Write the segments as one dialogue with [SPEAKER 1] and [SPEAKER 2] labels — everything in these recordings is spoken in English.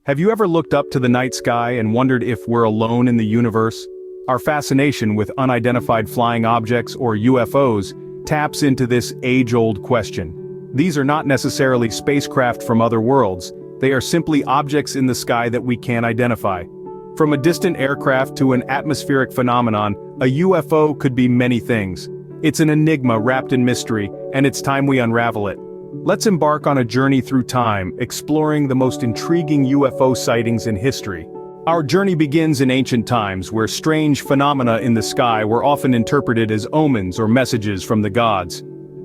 [SPEAKER 1] Have you ever looked up to the night sky and wondered if we're alone in the universe? Our fascination with unidentified flying objects, or UFOs, taps into this age-old question. These are not necessarily spacecraft from other worlds, they are simply objects in the sky that we can't identify. From a distant aircraft to an atmospheric phenomenon, a UFO could be many things. It's an enigma wrapped in mystery, and it's time we unravel it. Let's embark on a journey through time, exploring the most intriguing UFO sightings in history. Our journey begins in ancient times, where strange phenomena in the sky were often interpreted as omens or messages from the gods.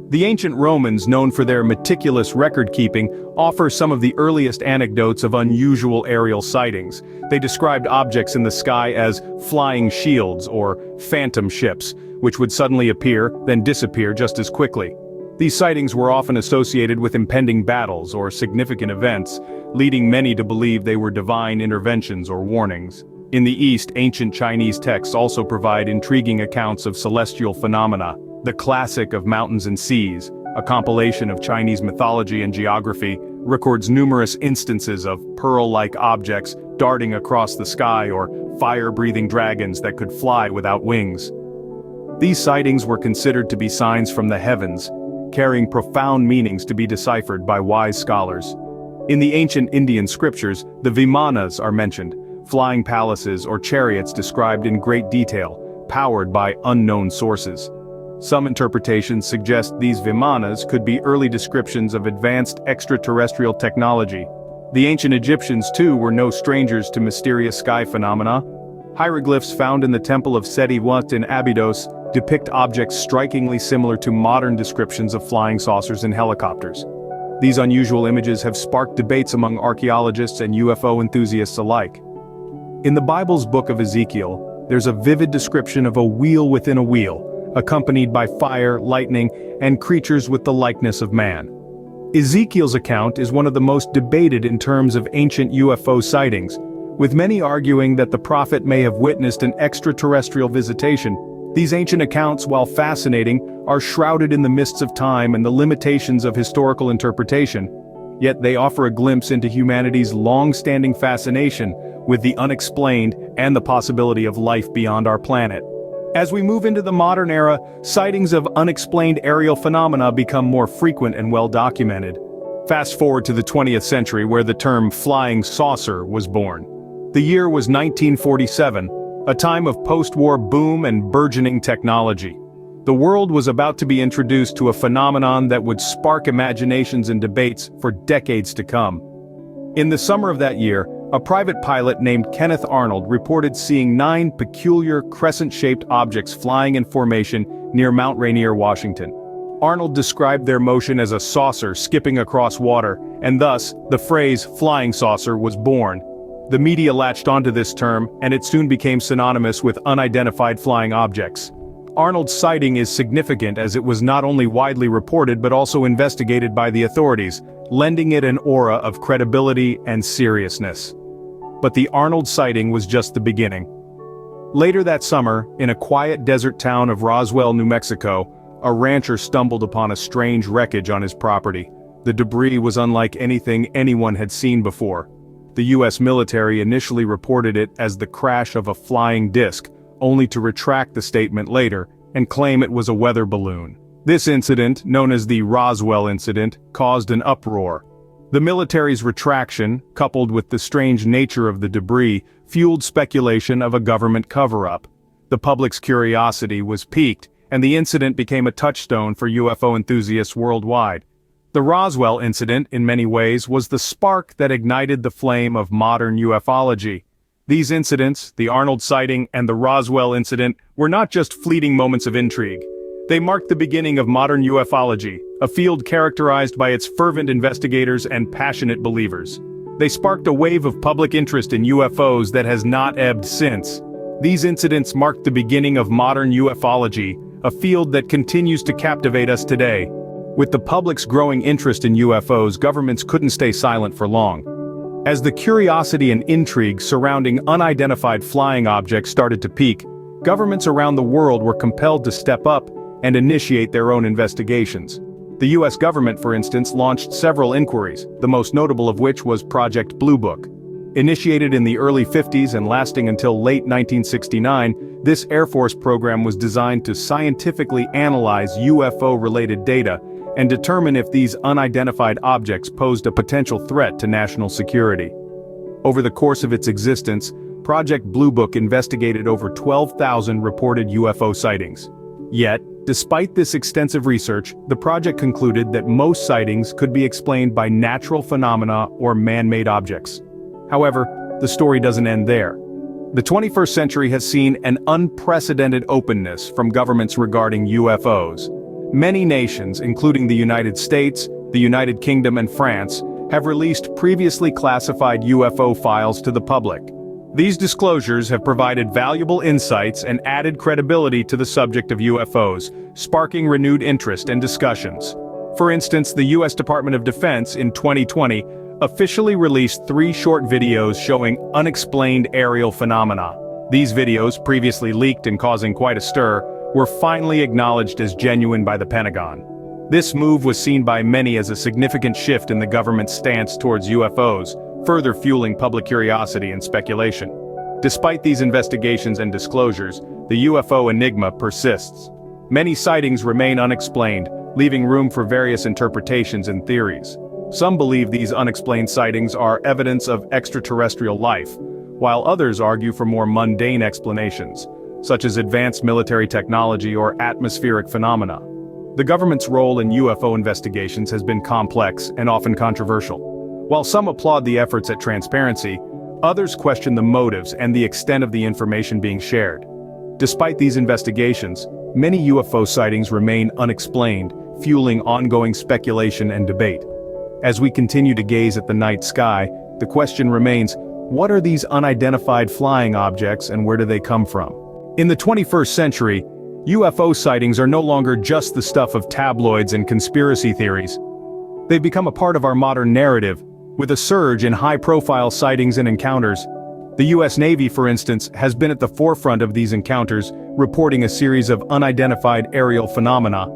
[SPEAKER 1] The ancient Romans, known for their meticulous record-keeping, offer some of the earliest anecdotes of unusual aerial sightings. They described objects in the sky as flying shields or phantom ships, which would suddenly appear, then disappear just as quickly. These sightings were often associated with impending battles or significant events, leading many to believe they were divine interventions or warnings. In the East, ancient Chinese texts also provide intriguing accounts of celestial phenomena. The classic of Mountains and Seas, a compilation of Chinese mythology and geography, records numerous instances of pearl-like objects darting across the sky or fire-breathing dragons that could fly without wings. These sightings were considered to be signs from the heavens, carrying profound meanings to be deciphered by wise scholars. In the ancient Indian scriptures, the Vimanas are mentioned, flying palaces or chariots described in great detail, powered by unknown sources. Some interpretations suggest these Vimanas could be early descriptions of advanced extraterrestrial technology. The ancient Egyptians, too, were no strangers to mysterious sky phenomena. Hieroglyphs found in the Temple of Seti I in Abydos depict objects strikingly similar to modern descriptions of flying saucers and helicopters. These unusual images have sparked debates among archaeologists and UFO enthusiasts alike. In the Bible's book of Ezekiel, there's a vivid description of a wheel within a wheel, accompanied by fire, lightning, and creatures with the likeness of man. Ezekiel's account is one of the most debated in terms of ancient UFO sightings, with many arguing that the prophet may have witnessed an extraterrestrial visitation. These ancient accounts, while fascinating, are shrouded in the mists of time and the limitations of historical interpretation. Yet they offer a glimpse into humanity's long-standing fascination with the unexplained and the possibility of life beyond our planet. As we move into the modern era, sightings of unexplained aerial phenomena become more frequent and well-documented. Fast forward to the 20th century, where the term flying saucer was born. The year was 1947. A time of post-war boom and burgeoning technology. The world was about to be introduced to a phenomenon that would spark imaginations and debates for decades to come. In the summer of that year, a private pilot named Kenneth Arnold reported seeing 9 peculiar crescent-shaped objects flying in formation near Mount Rainier, Washington. Arnold described their motion as a saucer skipping across water, and thus, the phrase flying saucer was born. The media latched onto this term, and it soon became synonymous with unidentified flying objects. Arnold's sighting is significant as it was not only widely reported but also investigated by the authorities, lending it an aura of credibility and seriousness. But the Arnold sighting was just the beginning. Later that summer, in a quiet desert town of Roswell, New Mexico, a rancher stumbled upon a strange wreckage on his property. The debris was unlike anything anyone had seen before. The U.S. military initially reported it as the crash of a flying disc, only to retract the statement later and claim it was a weather balloon. This incident, known as the Roswell incident, caused an uproar. The military's retraction, coupled with the strange nature of the debris, fueled speculation of a government cover-up. The public's curiosity was piqued, and the incident became a touchstone for UFO enthusiasts worldwide. The Roswell incident, in many ways, was the spark that ignited the flame of modern ufology. These incidents, the Arnold sighting and the Roswell incident, were not just fleeting moments of intrigue. They marked the beginning of modern ufology, a field characterized by its fervent investigators and passionate believers. They sparked a wave of public interest in UFOs that has not ebbed since. These incidents marked the beginning of modern ufology, a field that continues to captivate us today. With the public's growing interest in UFOs, governments couldn't stay silent for long. As the curiosity and intrigue surrounding unidentified flying objects started to peak, governments around the world were compelled to step up and initiate their own investigations. The US government, for instance, launched several inquiries, the most notable of which was Project Blue Book. Initiated in the early 50s and lasting until late 1969, this Air Force program was designed to scientifically analyze UFO-related data and determine if these unidentified objects posed a potential threat to national security. Over the course of its existence, Project Blue Book investigated over 12,000 reported UFO sightings. Yet, despite this extensive research, the project concluded that most sightings could be explained by natural phenomena or man-made objects. However, the story doesn't end there. The 21st century has seen an unprecedented openness from governments regarding UFOs. Many nations, including the United States, the United Kingdom and France, have released previously classified UFO files to the public. These disclosures have provided valuable insights and added credibility to the subject of UFOs, sparking renewed interest and discussions. For instance, the U.S. Department of Defense in 2020 officially released 3 short videos showing unexplained aerial phenomena. These videos, previously leaked and causing quite a stir, were finally acknowledged as genuine by the Pentagon. This move was seen by many as a significant shift in the government's stance towards UFOs, further fueling public curiosity and speculation. Despite these investigations and disclosures, the UFO enigma persists. Many sightings remain unexplained, leaving room for various interpretations and theories. Some believe these unexplained sightings are evidence of extraterrestrial life, while others argue for more mundane explanations, such as advanced military technology or atmospheric phenomena. The government's role in UFO investigations has been complex and often controversial. While some applaud the efforts at transparency, others question the motives and the extent of the information being shared. Despite these investigations, many UFO sightings remain unexplained, fueling ongoing speculation and debate. As we continue to gaze at the night sky, the question remains, what are these unidentified flying objects and where do they come from? In the 21st century, UFO sightings are no longer just the stuff of tabloids and conspiracy theories. They've become a part of our modern narrative, with a surge in high-profile sightings and encounters. The U.S. Navy, for instance, has been at the forefront of these encounters, reporting a series of unidentified aerial phenomena.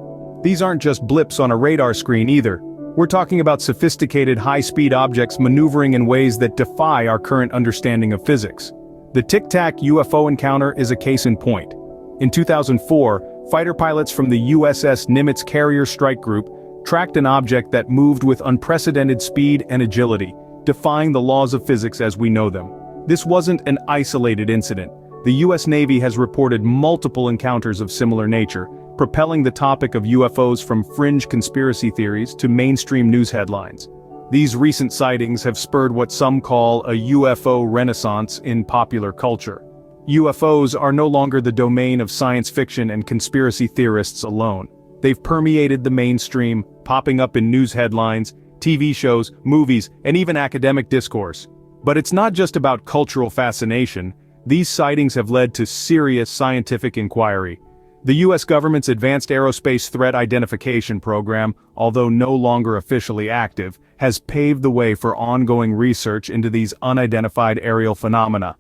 [SPEAKER 1] These aren't just blips on a radar screen either. We're talking about sophisticated high-speed objects maneuvering in ways that defy our current understanding of physics. The Tic Tac UFO encounter is a case in point. In 2004, fighter pilots from the USS Nimitz Carrier Strike Group tracked an object that moved with unprecedented speed and agility, defying the laws of physics as we know them. This wasn't an isolated incident. The U.S. Navy has reported multiple encounters of similar nature, propelling the topic of UFOs from fringe conspiracy theories to mainstream news headlines. These recent sightings have spurred what some call a UFO renaissance in popular culture. UFOs are no longer the domain of science fiction and conspiracy theorists alone. They've permeated the mainstream, popping up in news headlines, TV shows, movies, and even academic discourse. But it's not just about cultural fascination. These sightings have led to serious scientific inquiry. The U.S. government's Advanced Aerospace Threat Identification Program, although no longer officially active, has paved the way for ongoing research into these unidentified aerial phenomena.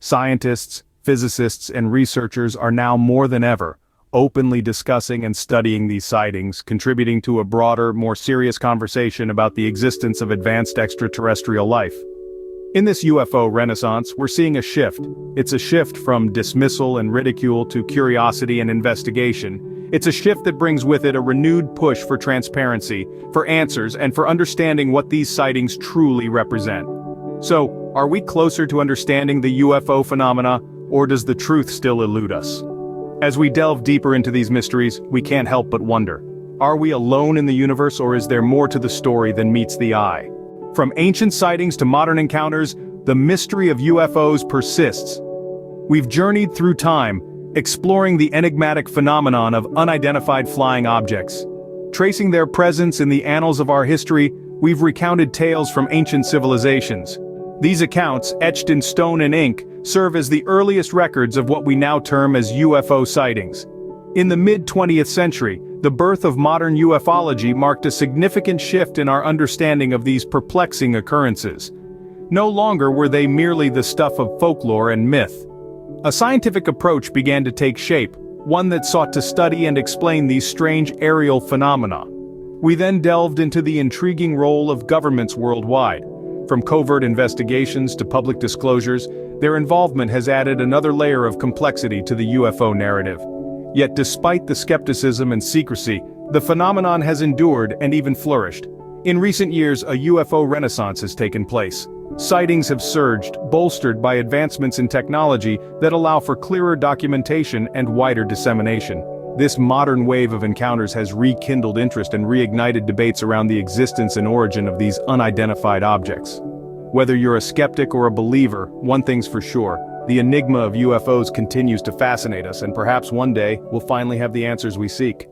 [SPEAKER 1] Scientists, physicists, and researchers are now more than ever openly discussing and studying these sightings, contributing to a broader, more serious conversation about the existence of advanced extraterrestrial life. In this UFO renaissance, we're seeing a shift. It's a shift from dismissal and ridicule to curiosity and investigation. It's a shift that brings with it a renewed push for transparency, for answers, and for understanding what these sightings truly represent. So, are we closer to understanding the UFO phenomena, or does the truth still elude us? As we delve deeper into these mysteries, we can't help but wonder. Are we alone in the universe, or is there more to the story than meets the eye? From ancient sightings to modern encounters, the mystery of UFOs persists. We've journeyed through time, exploring the enigmatic phenomenon of unidentified flying objects. Tracing their presence in the annals of our history, we've recounted tales from ancient civilizations. These accounts, etched in stone and ink, serve as the earliest records of what we now term as UFO sightings. In the mid-20th century, the birth of modern ufology marked a significant shift in our understanding of these perplexing occurrences. No longer were they merely the stuff of folklore and myth. A scientific approach began to take shape, one that sought to study and explain these strange aerial phenomena. We then delved into the intriguing role of governments worldwide. From covert investigations to public disclosures, their involvement has added another layer of complexity to the UFO narrative. Yet despite the skepticism and secrecy, the phenomenon has endured and even flourished. In recent years, a UFO renaissance has taken place. Sightings have surged, bolstered by advancements in technology that allow for clearer documentation and wider dissemination. This modern wave of encounters has rekindled interest and reignited debates around the existence and origin of these unidentified objects. Whether you're a skeptic or a believer, one thing's for sure: the enigma of UFOs continues to fascinate us, and perhaps one day, we'll finally have the answers we seek.